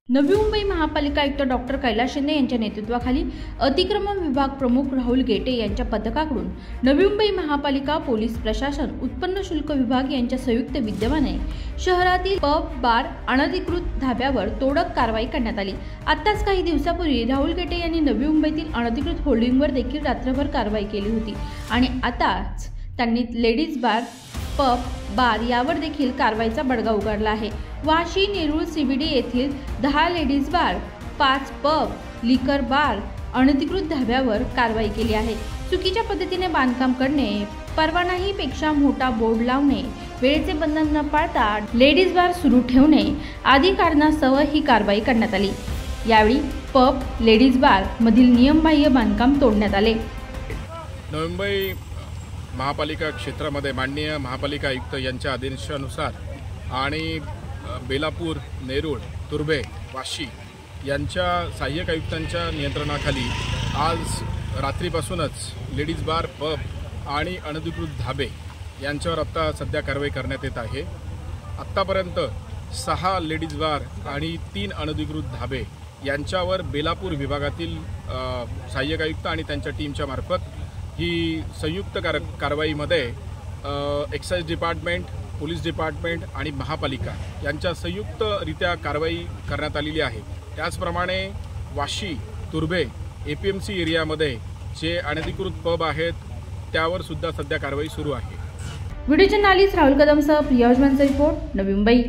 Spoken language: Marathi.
नवी मुंबई महापालिका आयुक्त डॉक्टर कैलास शिंदे यांच्या नेतृत्वाखाली अतिक्रमण विभाग प्रमुख राहुल गेटे यांच्या पथकाकडून नवी मुंबई महापालिका पोलीस प्रशासन उत्पन्न शुल्क विभाग यांच्या संयुक्त विद्यमाने शहरातील पब बार अनधिकृत धाब्यावर तोडक कारवाई करण्यात आली। आताच काही दिवसापूर्वी राहुल गेटे यांनी नवी मुंबईतील अनधिकृत होल्डिंगवर देखील रात्रभर कारवाई केली होती आणि आताच त्यांनी लेडीज बार पब बार यावर देखील कारवाईचा बडगा उगारला आहे। वाशी नेरूळ सीबीडी येथील 10 लेडीज बार, 5 पब, लिकर बार, अनधिकृत धाब्यावर कारवाई केली आहे। चुकीच्या पद्धतीने बांधकाम करणे, परवानाहीपेक्षा मोठा बोर्ड लावणे, वेळेचे बंधन न पाळता लेडीज बार सुरू ठेवणे आदी कारणास्तव ही कारवाई करण्यात आली। यावेळी पब, लेडीज बार मधील नियमबाह्य बांधकाम तोडण्यात आले। मुंबई महापालिका क्षेत्रामध्ये माननीय महापालिका आयुक्त यांच्या आदेशानुसार आणि बेलापूर, नेरूळ, तुर्भे, वाशी यांच्या सहाय्यक आयुक्तांच्या नियंत्रणाखाली आज रात्रीपासूनच लेडीज बार, पब आणि अनधिकृत धाबे यांच्यावर आता सध्या कारवाई करण्यात येत आहे। आत्तापर्यंत 6 लेडीज बार आणि 3 अनधिकृत धाबे यांच्यावर बेलापूर विभागातील सहाय्यक आयुक्त आणि त्यांच्या टीमच्या मार्फत ही संयुक्त कारवाईमध्ये एक्साइज डिपार्टमेंट, पोलीस डिपार्टमेंट आणि महापालिका यांच्या संयुक्तरित्या कारवाई करण्यात आलेली आहे। त्याचप्रमाणे वाशी, तुर्भे, एपीएमसी एरियामध्ये जे अनधिकृत पब आहेत त्यावर सुद्धा सध्या कारवाई सुरू आहे। व्हिडिओ जर्नलिस्ट राहुल कदमसह प्रिया उजमांचा रिपोर्ट, नवी मुंबई।